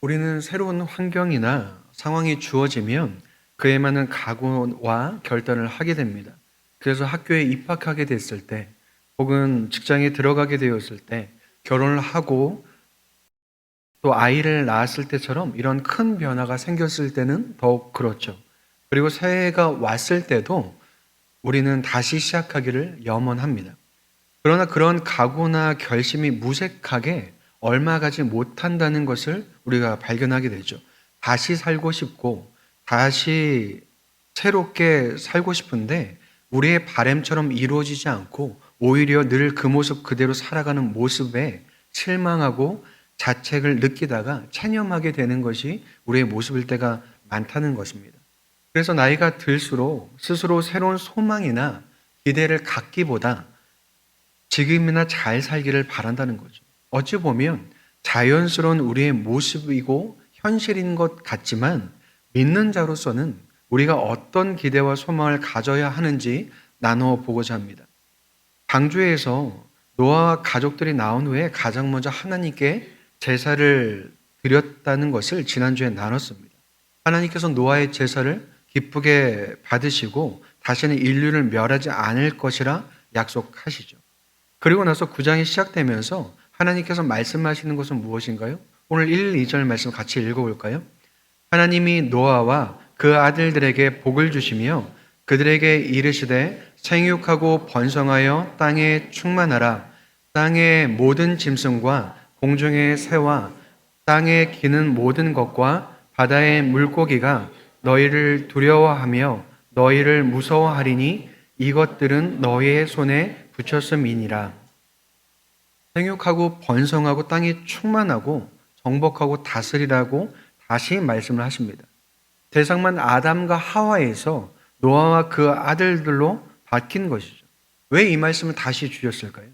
우리는 새로운 환경이나 상황이 주어지면 그에 맞는 각오와 결단을 하게 됩니다. 그래서 학교에 입학하게 됐을 때, 혹은 직장에 들어가게 되었을 때, 결혼을 하고 또 아이를 낳았을 때처럼 이런 큰 변화가 생겼을 때는 더욱 그렇죠. 그리고 새해가 왔을 때도 우리는 다시 시작하기를 염원합니다. 그러나 그런 각오나 결심이 무색하게 얼마 가지 못한다는 것을 우리가 발견하게 되죠. 다시 살고 싶고, 다시 새롭게 살고 싶은데, 우리의 바램처럼 이루어지지 않고, 오히려 늘 그 모습 그대로 살아가는 모습에 실망하고 자책을 느끼다가 체념하게 되는 것이 우리의 모습일 때가 많다는 것입니다. 그래서 나이가 들수록 스스로 새로운 소망이나 기대를 갖기보다 지금이나 잘 살기를 바란다는 거죠. 어찌 보면 자연스러운 우리의 모습이고 현실인 것 같지만 믿는 자로서는 우리가 어떤 기대와 소망을 가져야 하는지 나누어 보고자 합니다. 방주에서 노아와 가족들이 나온 후에 가장 먼저 하나님께 제사를 드렸다는 것을 지난주에 나눴습니다. 하나님께서 노아의 제사를 기쁘게 받으시고 다시는 인류를 멸하지 않을 것이라 약속하시죠. 그리고 나서 9장이 시작되면서 하나님께서 말씀하시는 것은 무엇인가요? 오늘 1, 2절 말씀 같이 읽어볼까요? 하나님이 노아와 그 아들들에게 복을 주시며 그들에게 이르시되 생육하고 번성하여 땅에 충만하라. 땅의 모든 짐승과 공중의 새와 땅에 기는 모든 것과 바다의 물고기가 너희를 두려워하며 너희를 무서워하리니 이것들은 너희의 손에 붙였음이니라. 생육하고 번성하고 땅이 충만하고 정복하고 다스리라고 다시 말씀을 하십니다. 대상만 아담과 하와에서 노아와 그 아들들로 바뀐 것이죠. 왜 이 말씀을 다시 주셨을까요?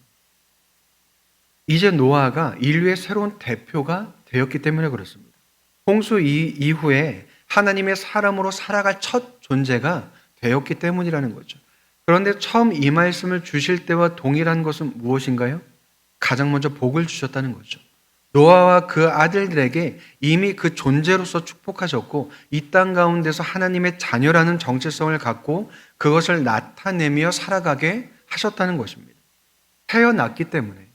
이제 노아가 인류의 새로운 대표가 되었기 때문에 그렇습니다. 홍수 이후에 하나님의 사람으로 살아갈 첫 존재가 되었기 때문이라는 거죠. 그런데 처음 이 말씀을 주실 때와 동일한 것은 무엇인가요? 가장 먼저 복을 주셨다는 거죠. 노아와 그 아들들에게 이미 그 존재로서 축복하셨고 이 땅 가운데서 하나님의 자녀라는 정체성을 갖고 그것을 나타내며 살아가게 하셨다는 것입니다. 태어났기 때문에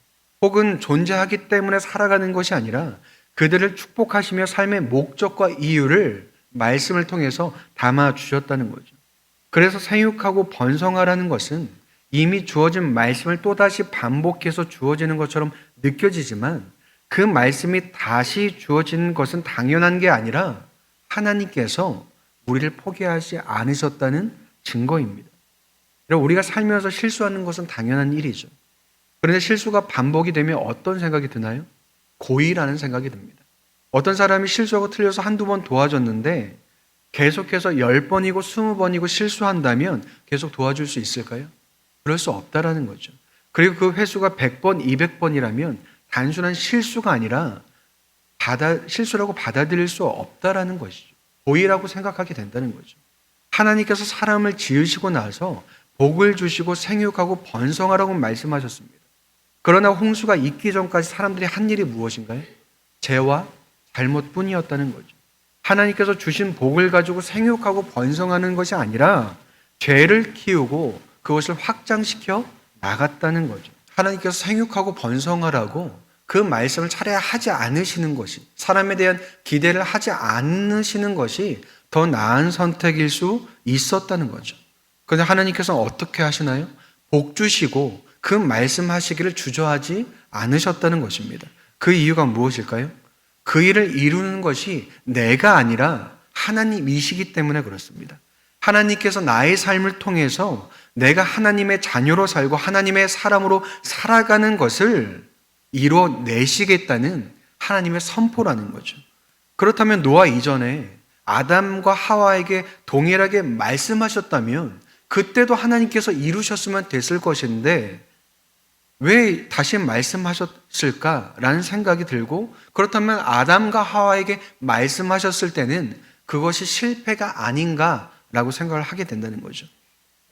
혹은 존재하기 때문에 살아가는 것이 아니라 그들을 축복하시며 삶의 목적과 이유를 말씀을 통해서 담아 주셨다는 거죠. 그래서 생육하고 번성하라는 것은 이미 주어진 말씀을 또다시 반복해서 주어지는 것처럼 느껴지지만 그 말씀이 다시 주어지는 것은 당연한 게 아니라 하나님께서 우리를 포기하지 않으셨다는 증거입니다. 우리가 살면서 실수하는 것은 당연한 일이죠. 그런데 실수가 반복이 되면 어떤 생각이 드나요? 고의라는 생각이 듭니다. 어떤 사람이 실수하고 틀려서 한두 번 도와줬는데 계속해서 10번이고 20번이고 실수한다면 계속 도와줄 수 있을까요? 그럴 수 없다라는 거죠. 그리고 그 횟수가 100번, 200번이라면 단순한 실수가 아니라 실수라고 받아들일 수 없다라는 것이죠. 고의라고 생각하게 된다는 거죠. 하나님께서 사람을 지으시고 나서 복을 주시고 생육하고 번성하라고 말씀하셨습니다. 그러나 홍수가 있기 전까지 사람들이 한 일이 무엇인가요? 죄와 잘못뿐이었다는 거죠. 하나님께서 주신 복을 가지고 생육하고 번성하는 것이 아니라 죄를 키우고 그것을 확장시켜 나갔다는 거죠. 하나님께서 생육하고 번성하라고 그 말씀을 차라리 하지 않으시는 것이, 사람에 대한 기대를 하지 않으시는 것이 더 나은 선택일 수 있었다는 거죠. 그런데 하나님께서는 어떻게 하시나요? 복 주시고 그 말씀하시기를 주저하지 않으셨다는 것입니다. 그 이유가 무엇일까요? 그 일을 이루는 것이 내가 아니라 하나님이시기 때문에 그렇습니다. 하나님께서 나의 삶을 통해서 내가 하나님의 자녀로 살고 하나님의 사람으로 살아가는 것을 이뤄내시겠다는 하나님의 선포라는 거죠. 그렇다면 노아 이전에 아담과 하와에게 동일하게 말씀하셨다면 그때도 하나님께서 이루셨으면 됐을 것인데 왜 다시 말씀하셨을까라는 생각이 들고, 그렇다면 아담과 하와에게 말씀하셨을 때는 그것이 실패가 아닌가라고 생각을 하게 된다는 거죠.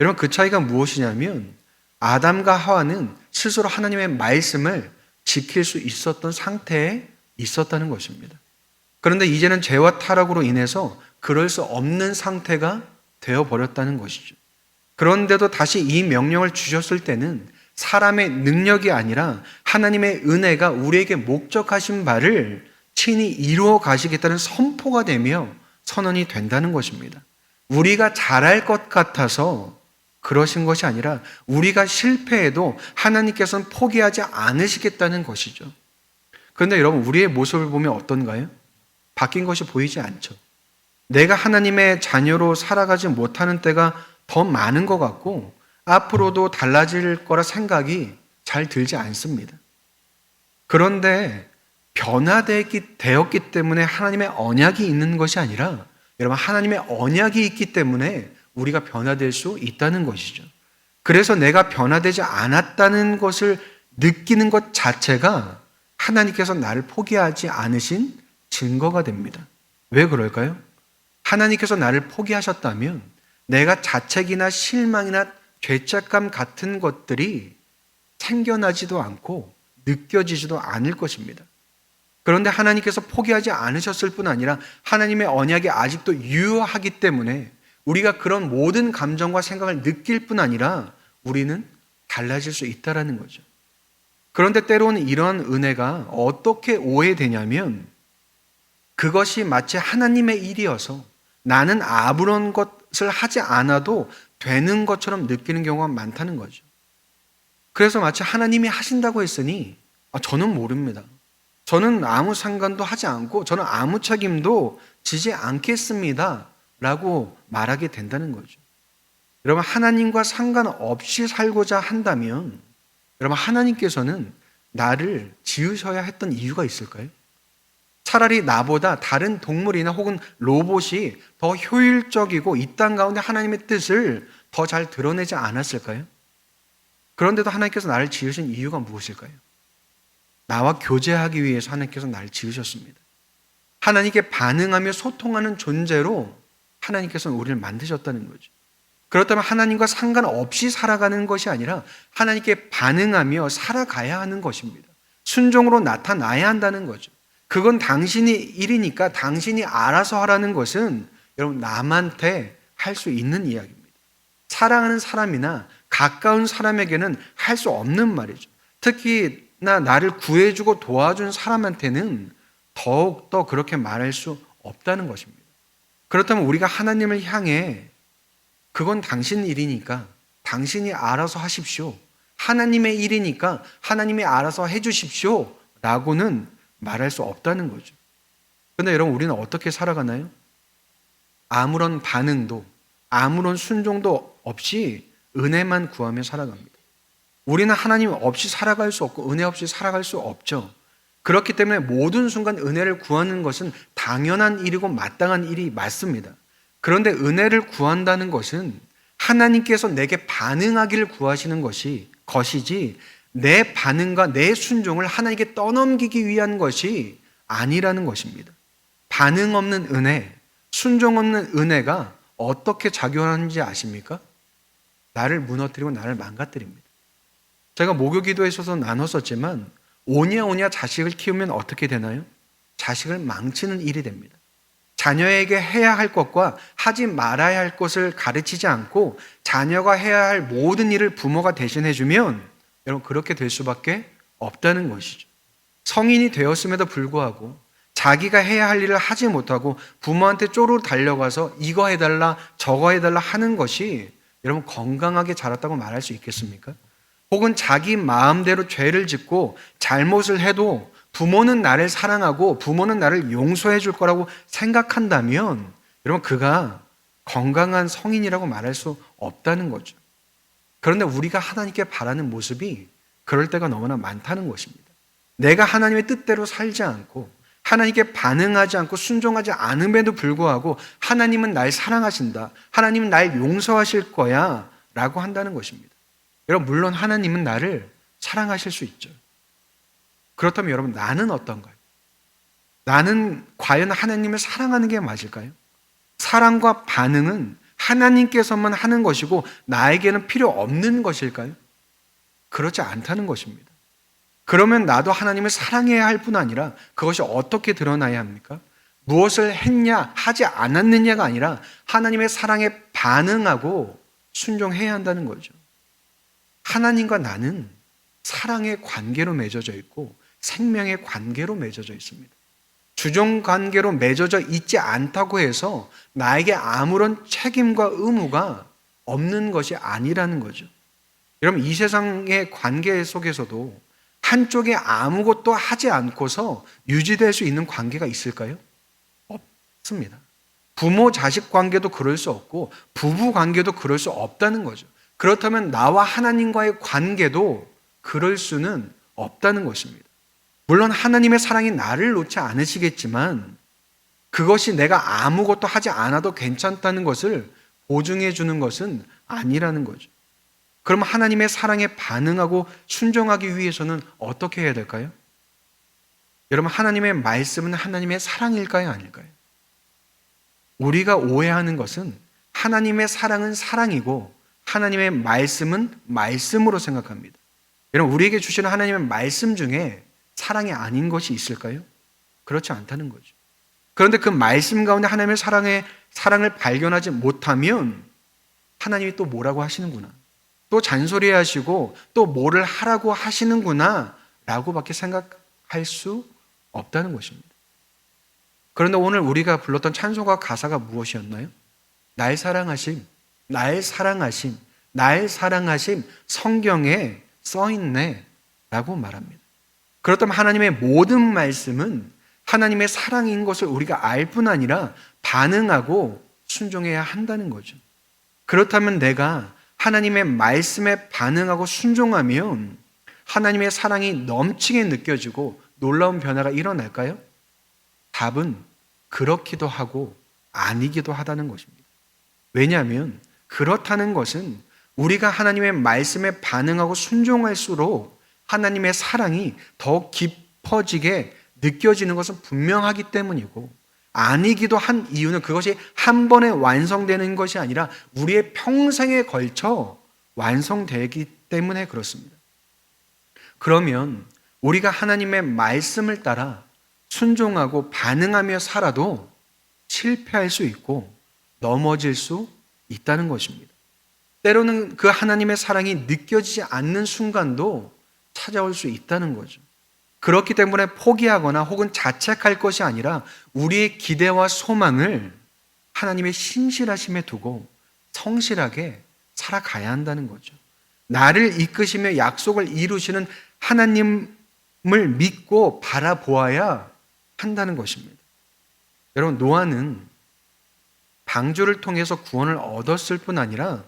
여러분, 그 차이가 무엇이냐면 아담과 하와는 스스로 하나님의 말씀을 지킬 수 있었던 상태에 있었다는 것입니다. 그런데 이제는 죄와 타락으로 인해서 그럴 수 없는 상태가 되어버렸다는 것이죠. 그런데도 다시 이 명령을 주셨을 때는 사람의 능력이 아니라 하나님의 은혜가 우리에게 목적하신 바를 친히 이루어 가시겠다는 선포가 되며 선언이 된다는 것입니다. 우리가 잘할 것 같아서 그러신 것이 아니라 우리가 실패해도 하나님께서는 포기하지 않으시겠다는 것이죠. 그런데 여러분, 우리의 모습을 보면 어떤가요? 바뀐 것이 보이지 않죠. 내가 하나님의 자녀로 살아가지 못하는 때가 더 많은 것 같고 앞으로도 달라질 거라 생각이 잘 들지 않습니다. 그런데 변화되었기 때문에 하나님의 언약이 있는 것이 아니라 여러분, 하나님의 언약이 있기 때문에 우리가 변화될 수 있다는 것이죠. 그래서 내가 변화되지 않았다는 것을 느끼는 것 자체가 하나님께서 나를 포기하지 않으신 증거가 됩니다. 왜 그럴까요? 하나님께서 나를 포기하셨다면 내가 자책이나 실망이나 죄책감 같은 것들이 생겨나지도 않고 느껴지지도 않을 것입니다. 그런데 하나님께서 포기하지 않으셨을 뿐 아니라 하나님의 언약이 아직도 유효하기 때문에 우리가 그런 모든 감정과 생각을 느낄 뿐 아니라 우리는 달라질 수 있다는 거죠. 그런데 때로는 이런 은혜가 어떻게 오해되냐면 그것이 마치 하나님의 일이어서 나는 아무런 것을 하지 않아도 되는 것처럼 느끼는 경우가 많다는 거죠. 그래서 마치 하나님이 하신다고 했으니 저는 모릅니다. 저는 아무 상관도 하지 않고 저는 아무 책임도 지지 않겠습니다 라고 말하게 된다는 거죠. 여러분, 하나님과 상관없이 살고자 한다면 여러분, 하나님께서는 나를 지으셔야 했던 이유가 있을까요? 차라리 나보다 다른 동물이나 혹은 로봇이 더 효율적이고 이 땅 가운데 하나님의 뜻을 더 잘 드러내지 않았을까요? 그런데도 하나님께서 나를 지으신 이유가 무엇일까요? 나와 교제하기 위해서 하나님께서 나를 지으셨습니다. 하나님께 반응하며 소통하는 존재로 하나님께서는 우리를 만드셨다는 거죠. 그렇다면 하나님과 상관없이 살아가는 것이 아니라 하나님께 반응하며 살아가야 하는 것입니다. 순종으로 나타나야 한다는 거죠. 그건 당신이 일이니까 당신이 알아서 하라는 것은 여러분, 남한테 할 수 있는 이야기입니다. 사랑하는 사람이나 가까운 사람에게는 할 수 없는 말이죠. 특히나 나를 구해주고 도와준 사람한테는 더욱더 그렇게 말할 수 없다는 것입니다. 그렇다면 우리가 하나님을 향해 그건 당신 일이니까 당신이 알아서 하십시오. 하나님의 일이니까 하나님이 알아서 해주십시오. 라고는 말할 수 없다는 거죠. 그런데 여러분, 우리는 어떻게 살아가나요? 아무런 반응도 아무런 순종도 없이 은혜만 구하며 살아갑니다. 우리는 하나님 없이 살아갈 수 없고 은혜 없이 살아갈 수 없죠. 그렇기 때문에 모든 순간 은혜를 구하는 것은 당연한 일이고 마땅한 일이 맞습니다. 그런데 은혜를 구한다는 것은 하나님께서 내게 반응하기를 구하시는 것이지 내 반응과 내 순종을 하나님께 떠넘기기 위한 것이 아니라는 것입니다. 반응 없는 은혜, 순종 없는 은혜가 어떻게 작용하는지 아십니까? 나를 무너뜨리고 나를 망가뜨립니다. 제가 목요 기도에서도 나눴었지만 오냐오냐 자식을 키우면 어떻게 되나요? 자식을 망치는 일이 됩니다. 자녀에게 해야 할 것과 하지 말아야 할 것을 가르치지 않고 자녀가 해야 할 모든 일을 부모가 대신해 주면 여러분, 그렇게 될 수밖에 없다는 것이죠. 성인이 되었음에도 불구하고 자기가 해야 할 일을 하지 못하고 부모한테 쪼르르 달려가서 이거 해달라 저거 해달라 하는 것이 여러분, 건강하게 자랐다고 말할 수 있겠습니까? 혹은 자기 마음대로 죄를 짓고 잘못을 해도 부모는 나를 사랑하고 부모는 나를 용서해 줄 거라고 생각한다면 여러분, 그가 건강한 성인이라고 말할 수 없다는 거죠. 그런데 우리가 하나님께 바라는 모습이 그럴 때가 너무나 많다는 것입니다. 내가 하나님의 뜻대로 살지 않고 하나님께 반응하지 않고 순종하지 않음에도 불구하고 하나님은 날 사랑하신다, 하나님은 날 용서하실 거야 라고 한다는 것입니다. 여러분, 물론 하나님은 나를 사랑하실 수 있죠. 그렇다면 여러분, 나는 어떤가요? 나는 과연 하나님을 사랑하는 게 맞을까요? 사랑과 반응은 하나님께서만 하는 것이고 나에게는 필요 없는 것일까요? 그렇지 않다는 것입니다. 그러면 나도 하나님을 사랑해야 할 뿐 아니라 그것이 어떻게 드러나야 합니까? 무엇을 했냐, 하지 않았느냐가 아니라 하나님의 사랑에 반응하고 순종해야 한다는 거죠. 하나님과 나는 사랑의 관계로 맺어져 있고 생명의 관계로 맺어져 있습니다. 주종 관계로 맺어져 있지 않다고 해서 나에게 아무런 책임과 의무가 없는 것이 아니라는 거죠. 여러분, 이 세상의 관계 속에서도 한쪽에 아무것도 하지 않고서 유지될 수 있는 관계가 있을까요? 없습니다. 부모 자식 관계도 그럴 수 없고 부부 관계도 그럴 수 없다는 거죠. 그렇다면 나와 하나님과의 관계도 그럴 수는 없다는 것입니다. 물론 하나님의 사랑이 나를 놓지 않으시겠지만 그것이 내가 아무것도 하지 않아도 괜찮다는 것을 보증해 주는 것은 아니라는 거죠. 그럼 하나님의 사랑에 반응하고 순종하기 위해서는 어떻게 해야 될까요? 여러분, 하나님의 말씀은 하나님의 사랑일까요? 아닐까요? 우리가 오해하는 것은 하나님의 사랑은 사랑이고 하나님의 말씀은 말씀으로 생각합니다. 여러분, 우리에게 주시는 하나님의 말씀 중에 사랑이 아닌 것이 있을까요? 그렇지 않다는 거죠. 그런데 그 말씀 가운데 하나님의 사랑을 발견하지 못하면 하나님이 또 뭐라고 하시는구나, 또 잔소리하시고 또 뭐를 하라고 하시는구나 라고밖에 생각할 수 없다는 것입니다. 그런데 오늘 우리가 불렀던 찬송가 가사가 무엇이었나요? 날 사랑하심, 날 사랑하심, 날 사랑하심 성경에 써있네 라고 말합니다. 그렇다면 하나님의 모든 말씀은 하나님의 사랑인 것을 우리가 알 뿐 아니라 반응하고 순종해야 한다는 거죠. 그렇다면 내가 하나님의 말씀에 반응하고 순종하면 하나님의 사랑이 넘치게 느껴지고 놀라운 변화가 일어날까요? 답은 그렇기도 하고 아니기도 하다는 것입니다. 왜냐하면 그렇다는 것은 우리가 하나님의 말씀에 반응하고 순종할수록 하나님의 사랑이 더 깊어지게 느껴지는 것은 분명하기 때문이고, 아니기도 한 이유는 그것이 한 번에 완성되는 것이 아니라 우리의 평생에 걸쳐 완성되기 때문에 그렇습니다. 그러면 우리가 하나님의 말씀을 따라 순종하고 반응하며 살아도 실패할 수 있고 넘어질 수 있다는 것입니다. 때로는 그 하나님의 사랑이 느껴지지 않는 순간도 찾아올 수 있다는 거죠. 그렇기 때문에 포기하거나 혹은 자책할 것이 아니라 우리의 기대와 소망을 하나님의 신실하심에 두고 성실하게 살아가야 한다는 거죠. 나를 이끄시며 약속을 이루시는 하나님을 믿고 바라보아야 한다는 것입니다. 여러분, 노아는 방주를 통해서 구원을 얻었을 뿐 아니라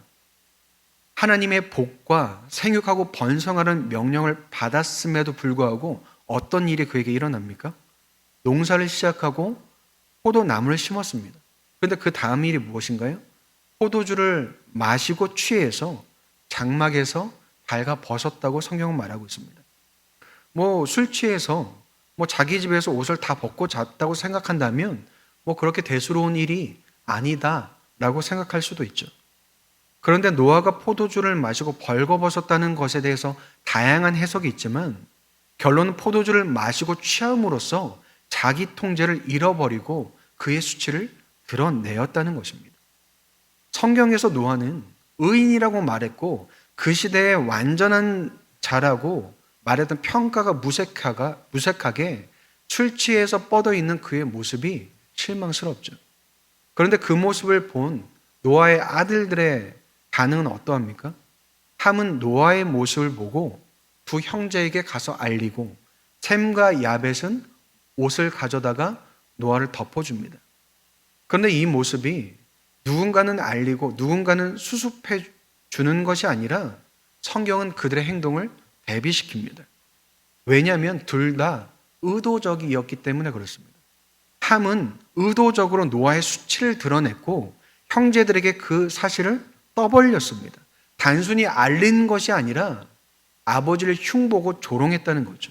하나님의 복과 생육하고 번성하는 명령을 받았음에도 불구하고 어떤 일이 그에게 일어납니까? 농사를 시작하고 포도나무를 심었습니다. 그런데 그 다음 일이 무엇인가요? 포도주를 마시고 취해서 장막에서 발가 벗었다고 성경은 말하고 있습니다. 술 취해서 자기 집에서 옷을 다 벗고 잤다고 생각한다면 그렇게 대수로운 일이 아니다라고 생각할 수도 있죠. 그런데 노아가 포도주를 마시고 벌거벗었다는 것에 대해서 다양한 해석이 있지만 결론은 포도주를 마시고 취함으로써 자기 통제를 잃어버리고 그의 수치를 드러내었다는 것입니다. 성경에서 노아는 의인이라고 말했고 그 시대의 완전한 자라고 말했던 평가가 무색하게 술 취해서 뻗어 있는 그의 모습이 실망스럽죠. 그런데 그 모습을 본 노아의 아들들의 반응은 어떠합니까? 함은 노아의 모습을 보고 두 형제에게 가서 알리고 셈과 야벳은 옷을 가져다가 노아를 덮어줍니다. 그런데 이 모습이 누군가는 알리고 누군가는 수습해 주는 것이 아니라 성경은 그들의 행동을 대비시킵니다. 왜냐하면 둘 다 의도적이었기 때문에 그렇습니다. 함은 의도적으로 노아의 수치를 드러냈고 형제들에게 그 사실을 떠벌렸습니다. 단순히 알린 것이 아니라 아버지를 흉보고 조롱했다는 거죠.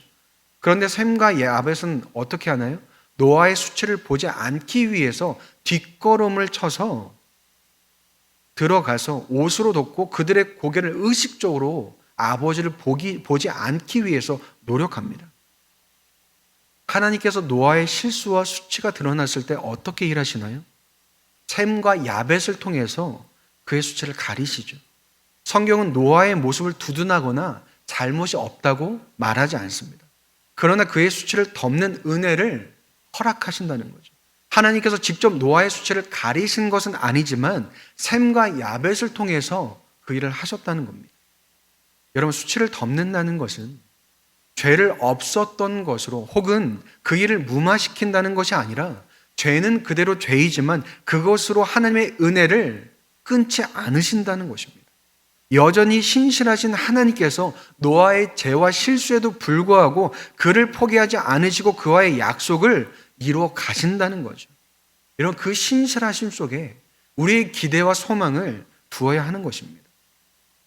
그런데 셈과 야벳은 어떻게 하나요? 노아의 수치를 보지 않기 위해서 뒷걸음을 쳐서 들어가서 옷으로 덮고 그들의 고개를 의식적으로 아버지를 보지 않기 위해서 노력합니다. 하나님께서 노아의 실수와 수치가 드러났을 때 어떻게 일하시나요? 셈과 야벳을 통해서 그의 수치를 가리시죠. 성경은 노아의 모습을 두둔하거나 잘못이 없다고 말하지 않습니다. 그러나 그의 수치를 덮는 은혜를 허락하신다는 거죠. 하나님께서 직접 노아의 수치를 가리신 것은 아니지만 셈과 야벳을 통해서 그 일을 하셨다는 겁니다. 여러분, 수치를 덮는다는 것은 죄를 없었던 것으로 혹은 그 일을 무마시킨다는 것이 아니라 죄는 그대로 죄이지만 그것으로 하나님의 은혜를 끊지 않으신다는 것입니다. 여전히 신실하신 하나님께서 노아의 죄와 실수에도 불구하고 그를 포기하지 않으시고 그와의 약속을 이루어 가신다는 거죠. 이런 그 신실하심 속에 우리의 기대와 소망을 두어야 하는 것입니다.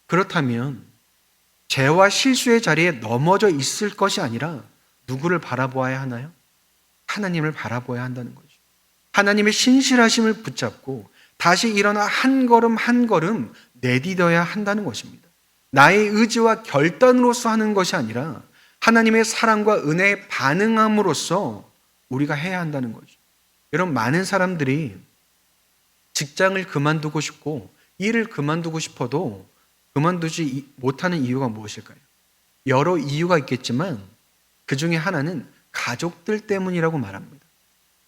그렇다면 죄와 실수의 자리에 넘어져 있을 것이 아니라 누구를 바라보아야 하나요? 하나님을 바라보아야 한다는 거죠. 하나님의 신실하심을 붙잡고 다시 일어나 한 걸음 한 걸음 내딛어야 한다는 것입니다. 나의 의지와 결단으로서 하는 것이 아니라 하나님의 사랑과 은혜에 반응함으로써 우리가 해야 한다는 거죠. 여러분, 많은 사람들이 직장을 그만두고 싶고 일을 그만두고 싶어도 그만두지 못하는 이유가 무엇일까요? 여러 이유가 있겠지만 그 중에 하나는 가족들 때문이라고 말합니다.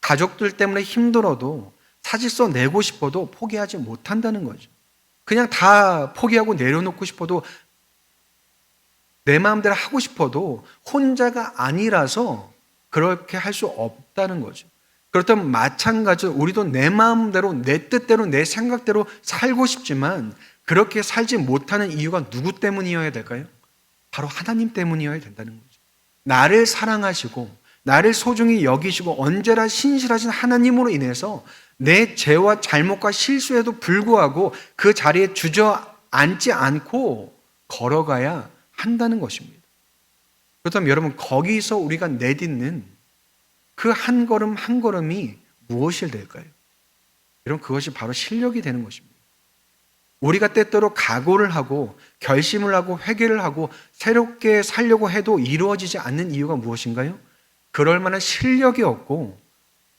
가족들 때문에 힘들어도 사직서 내고 싶어도 포기하지 못한다는 거죠. 그냥 다 포기하고 내려놓고 싶어도 내 마음대로 하고 싶어도 혼자가 아니라서 그렇게 할 수 없다는 거죠. 그렇다면 마찬가지로 우리도 내 마음대로 내 뜻대로 내 생각대로 살고 싶지만 그렇게 살지 못하는 이유가 누구 때문이어야 될까요? 바로 하나님 때문이어야 된다는 거죠. 나를 사랑하시고 나를 소중히 여기시고 언제나 신실하신 하나님으로 인해서 내 죄와 잘못과 실수에도 불구하고 그 자리에 주저앉지 않고 걸어가야 한다는 것입니다. 그렇다면 여러분, 거기서 우리가 내딛는 그 한 걸음 한 걸음이 무엇이 될까요? 여러분, 그것이 바로 실력이 되는 것입니다. 우리가 때때로 각오를 하고 결심을 하고 회개를 하고 새롭게 살려고 해도 이루어지지 않는 이유가 무엇인가요? 그럴 만한 실력이 없고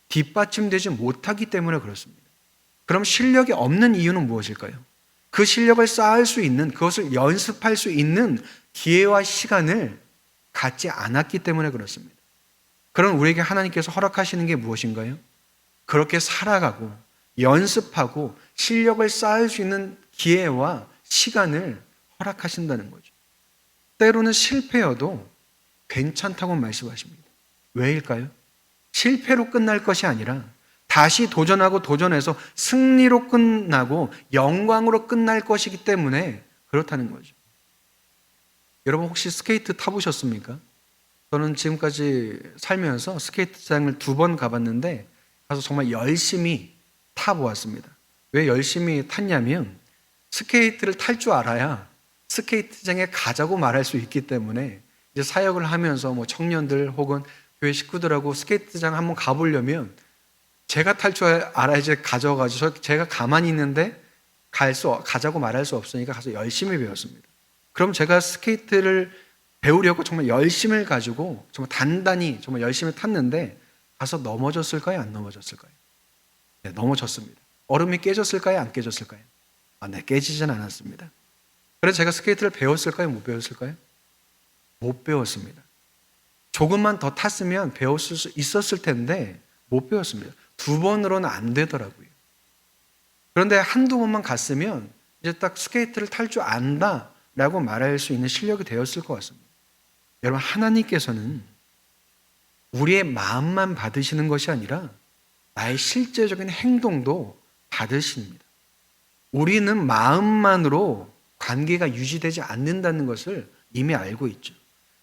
뒷받침되지 못하기 때문에 그렇습니다. 그럼 실력이 없는 이유는 무엇일까요? 그 실력을 쌓을 수 있는, 그것을 연습할 수 있는 기회와 시간을 갖지 않았기 때문에 그렇습니다. 그럼 우리에게 하나님께서 허락하시는 게 무엇인가요? 그렇게 살아가고 연습하고 실력을 쌓을 수 있는 기회와 시간을 허락하신다는 거죠. 때로는 실패여도 괜찮다고 말씀하십니다. 왜일까요? 실패로 끝날 것이 아니라 다시 도전하고 도전해서 승리로 끝나고 영광으로 끝날 것이기 때문에 그렇다는 거죠. 여러분, 혹시 스케이트 타보셨습니까? 저는 지금까지 살면서 스케이트장을 2번 가봤는데 가서 정말 열심히 타보았습니다. 왜 열심히 탔냐면 스케이트를 탈 줄 알아야 스케이트장에 가자고 말할 수 있기 때문에 이제 사역을 하면서 뭐 청년들 혹은 교회 식구들하고 스케이트장 한번 가보려면 제가 탈 줄 알아야지 가져가지고 제가 가만히 있는데 가자고 말할 수 없으니까 가서 열심히 배웠습니다. 그럼 제가 스케이트를 배우려고 정말 열심을 가지고 정말 단단히 정말 열심히 탔는데 가서 넘어졌을까요? 안 넘어졌을까요? 네, 넘어졌습니다. 얼음이 깨졌을까요? 안 깨졌을까요? 네, 깨지진 않았습니다. 그래서 제가 스케이트를 배웠을까요? 못 배웠을까요? 못 배웠습니다. 조금만 더 탔으면 배웠을 수 있었을 텐데 못 배웠습니다. 2번으로는 안 되더라고요. 그런데 한두 번만 갔으면 이제 딱 스케이트를 탈 줄 안다라고 말할 수 있는 실력이 되었을 것 같습니다. 여러분, 하나님께서는 우리의 마음만 받으시는 것이 아니라 나의 실제적인 행동도 받으십니다. 우리는 마음만으로 관계가 유지되지 않는다는 것을 이미 알고 있죠.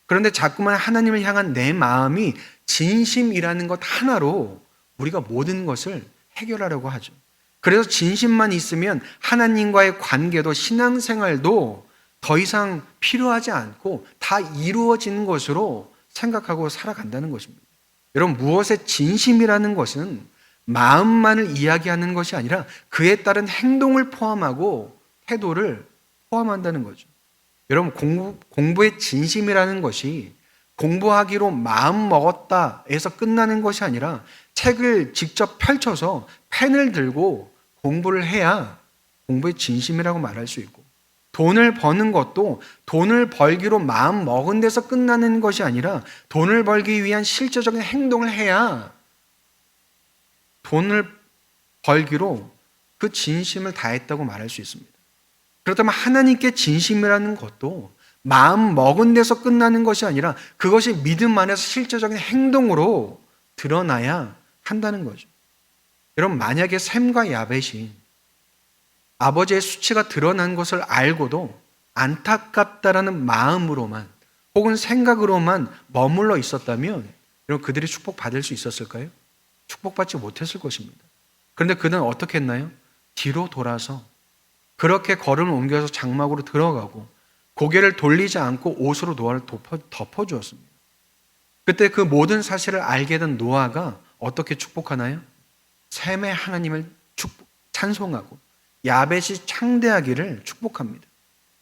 그런데 자꾸만 하나님을 향한 내 마음이 진심이라는 것 하나로 우리가 모든 것을 해결하려고 하죠. 그래서 진심만 있으면 하나님과의 관계도 신앙생활도 더 이상 필요하지 않고 다 이루어지는 것으로 생각하고 살아간다는 것입니다. 여러분, 무엇의 진심이라는 것은 마음만을 이야기하는 것이 아니라 그에 따른 행동을 포함하고 태도를 포함한다는 거죠. 여러분, 공부의 진심이라는 것이 공부하기로 마음 먹었다에서 끝나는 것이 아니라 책을 직접 펼쳐서 펜을 들고 공부를 해야 공부의 진심이라고 말할 수 있고, 돈을 버는 것도 돈을 벌기로 마음 먹은 데서 끝나는 것이 아니라 돈을 벌기 위한 실제적인 행동을 해야 돈을 벌기로 그 진심을 다했다고 말할 수 있습니다. 그렇다면 하나님께 진심이라는 것도 마음 먹은 데서 끝나는 것이 아니라 그것이 믿음 안에서 실제적인 행동으로 드러나야 한다는 거죠. 여러분, 만약에 셈과 야벳이 아버지의 수치가 드러난 것을 알고도 안타깝다라는 마음으로만 혹은 생각으로만 머물러 있었다면 여러분, 그들이 축복받을 수 있었을까요? 축복받지 못했을 것입니다. 그런데 그는 어떻게 했나요? 뒤로 돌아서 그렇게 걸음을 옮겨서 장막으로 들어가고 고개를 돌리지 않고 옷으로 노아를 덮어주었습니다. 그때 그 모든 사실을 알게 된 노아가 어떻게 축복하나요? 셈의 하나님을 찬송하고 야벳이 창대하기를 축복합니다.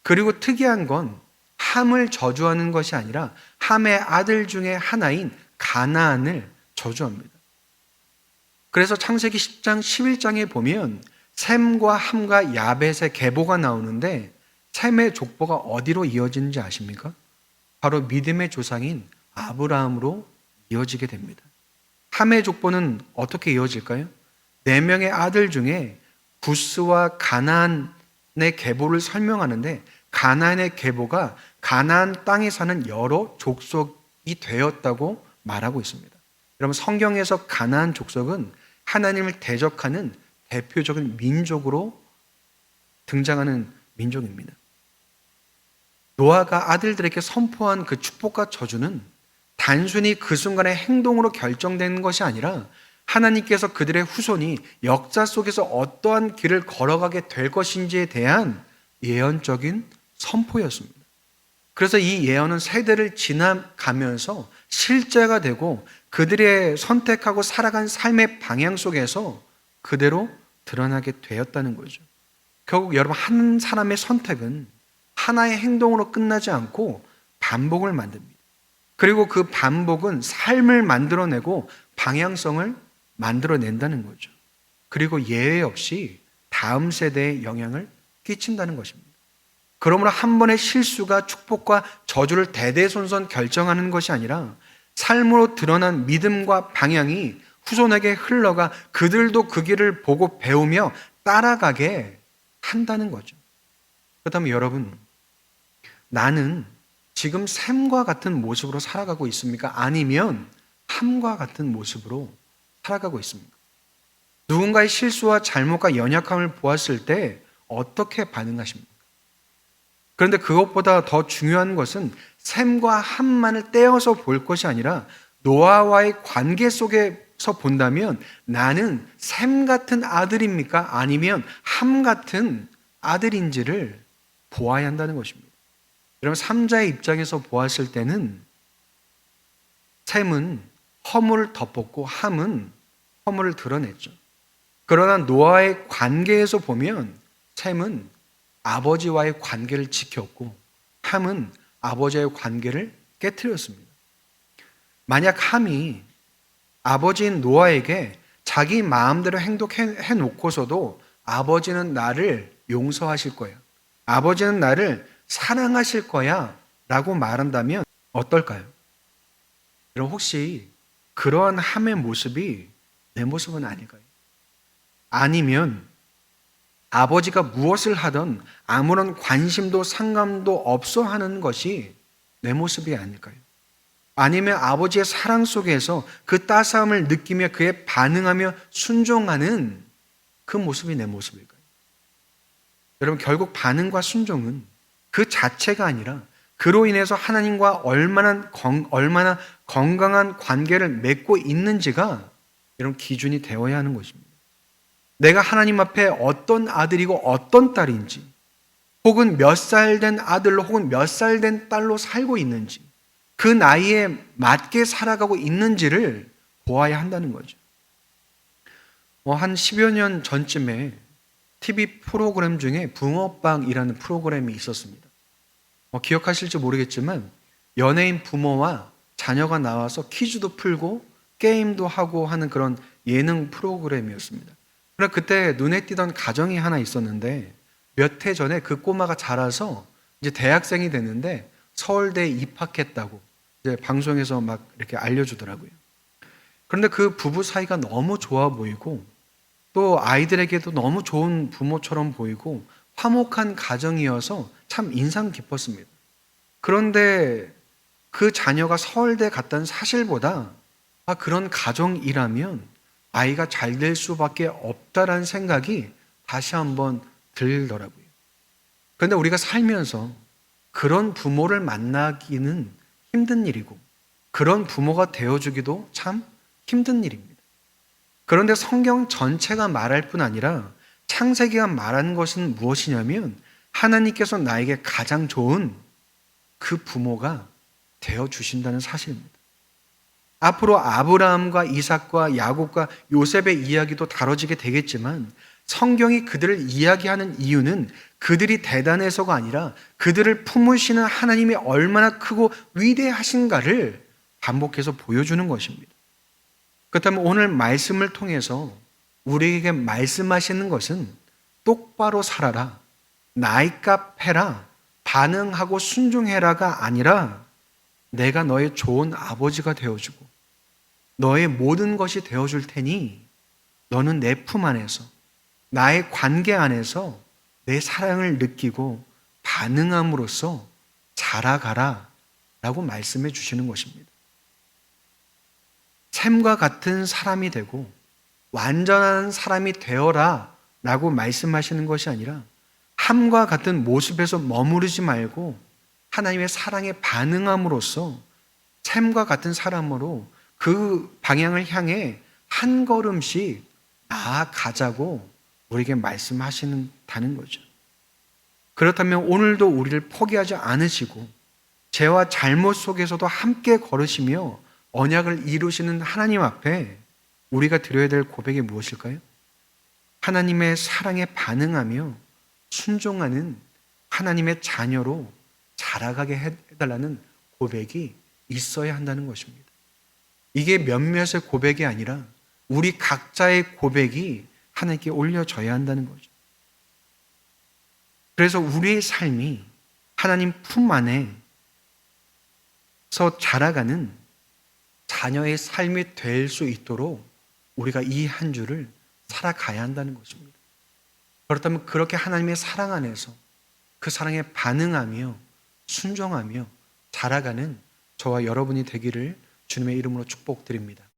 그리고 특이한 건 함을 저주하는 것이 아니라 함의 아들 중에 하나인 가나안을 저주합니다. 그래서 창세기 10장 11장에 보면 셈과 함과 야벳의 계보가 나오는데 셈의 족보가 어디로 이어지는지 아십니까? 바로 믿음의 조상인 아브라함으로 이어지게 됩니다. 함의 족보는 어떻게 이어질까요? 4명의 아들 중에 구스와 가나안의 계보를 설명하는데 가나안의 계보가 가나안 땅에 사는 여러 족속이 되었다고 말하고 있습니다. 여러분, 성경에서 가나안 족속은 하나님을 대적하는 대표적인 민족으로 등장하는 민족입니다. 노아가 아들들에게 선포한 그 축복과 저주는 단순히 그 순간의 행동으로 결정되는 것이 아니라 하나님께서 그들의 후손이 역사 속에서 어떠한 길을 걸어가게 될 것인지에 대한 예언적인 선포였습니다. 그래서 이 예언은 세대를 지나가면서 실제가 되고 그들의 선택하고 살아간 삶의 방향 속에서 그대로 드러나게 되었다는 거죠. 결국 여러분, 한 사람의 선택은 하나의 행동으로 끝나지 않고 반복을 만듭니다. 그리고 그 반복은 삶을 만들어내고 방향성을 만들어낸다는 거죠. 그리고 예외 없이 다음 세대에 영향을 끼친다는 것입니다. 그러므로 한 번의 실수가 축복과 저주를 대대손손 결정하는 것이 아니라 삶으로 드러난 믿음과 방향이 후손에게 흘러가 그들도 그 길을 보고 배우며 따라가게 한다는 거죠. 그렇다면 여러분, 나는 지금 셈과 같은 모습으로 살아가고 있습니까? 아니면 함과 같은 모습으로 살아가고 있습니까? 누군가의 실수와 잘못과 연약함을 보았을 때 어떻게 반응하십니까? 그런데 그것보다 더 중요한 것은 셈과 함만을 떼어서 볼 것이 아니라 노아와의 관계 속에서 본다면 나는 셈 같은 아들입니까? 아니면 함 같은 아들인지를 보아야 한다는 것입니다. 여러분, 삼자의 입장에서 보았을 때는 셈은 허물을 덮었고 함은 허물을 드러냈죠. 그러나 노아의 관계에서 보면 셈은 아버지와의 관계를 지켰고 함은 아버지와의 관계를 깨뜨렸습니다. 만약 함이 아버지인 노아에게 자기 마음대로 행동해 놓고서도 아버지는 나를 용서하실 거야, 아버지는 나를 사랑하실 거야 라고 말한다면 어떨까요? 여러분, 혹시 그러한 함의 모습이 내 모습은 아닐까요? 아니면 아버지가 무엇을 하든 아무런 관심도 상관도 없어 하는 것이 내 모습이 아닐까요? 아니면 아버지의 사랑 속에서 그 따스함을 느끼며 그에 반응하며 순종하는 그 모습이 내 모습일까요? 여러분, 결국 반응과 순종은 그 자체가 아니라 그로 인해서 하나님과 얼마나 건강한 관계를 맺고 있는지가 이런 기준이 되어야 하는 것입니다. 내가 하나님 앞에 어떤 아들이고 어떤 딸인지, 혹은 몇 살 된 아들로 혹은 몇 살 된 딸로 살고 있는지, 그 나이에 맞게 살아가고 있는지를 보아야 한다는 거죠. 한 10여 년 전쯤에 TV 프로그램 중에 붕어빵이라는 프로그램이 있었습니다. 기억하실지 모르겠지만 연예인 부모와 자녀가 나와서 퀴즈도 풀고 게임도 하고 하는 그런 예능 프로그램이었습니다. 그러나 그때 눈에 띄던 가정이 하나 있었는데 몇 해 전에 그 꼬마가 자라서 이제 대학생이 됐는데 서울대에 입학했다고 이제 방송에서 막 이렇게 알려주더라고요. 그런데 그 부부 사이가 너무 좋아 보이고 또 아이들에게도 너무 좋은 부모처럼 보이고 화목한 가정이어서 참 인상 깊었습니다. 그런데 그 자녀가 서울대 갔다는 사실보다 그런 가정이라면 아이가 잘 될 수밖에 없다라는 생각이 다시 한번 들더라고요. 그런데 우리가 살면서 그런 부모를 만나기는 힘든 일이고 그런 부모가 되어주기도 참 힘든 일입니다. 그런데 성경 전체가 말할 뿐 아니라 창세기가 말하는 것은 무엇이냐면 하나님께서 나에게 가장 좋은 그 부모가 되어주신다는 사실입니다. 앞으로 아브라함과 이삭과 야곱과 요셉의 이야기도 다뤄지게 되겠지만 성경이 그들을 이야기하는 이유는 그들이 대단해서가 아니라 그들을 품으시는 하나님이 얼마나 크고 위대하신가를 반복해서 보여주는 것입니다. 그렇다면 오늘 말씀을 통해서 우리에게 말씀하시는 것은 똑바로 살아라, 나이값 해라, 반응하고 순종해라가 아니라 내가 너의 좋은 아버지가 되어주고 너의 모든 것이 되어줄 테니 너는 내 품 안에서 나의 관계 안에서 내 사랑을 느끼고 반응함으로써 자라가라 라고 말씀해 주시는 것입니다. 샘과 같은 사람이 되고 완전한 사람이 되어라 라고 말씀하시는 것이 아니라 함과 같은 모습에서 머무르지 말고 하나님의 사랑에 반응함으로써 샘과 같은 사람으로 그 방향을 향해 한 걸음씩 나아가자고 우리에게 말씀하시는다는 거죠. 그렇다면 오늘도 우리를 포기하지 않으시고 죄와 잘못 속에서도 함께 걸으시며 언약을 이루시는 하나님 앞에 우리가 드려야 될 고백이 무엇일까요? 하나님의 사랑에 반응하며 순종하는 하나님의 자녀로 자라가게 해달라는 고백이 있어야 한다는 것입니다. 이게 몇몇의 고백이 아니라 우리 각자의 고백이 하나님께 올려져야 한다는 거죠. 그래서 우리의 삶이 하나님 품 안에서 자라가는 자녀의 삶이 될 수 있도록 우리가 이 한 주를 살아가야 한다는 것입니다. 그렇다면 그렇게 하나님의 사랑 안에서 그 사랑에 반응하며 순종하며 자라가는 저와 여러분이 되기를 주님의 이름으로 축복드립니다.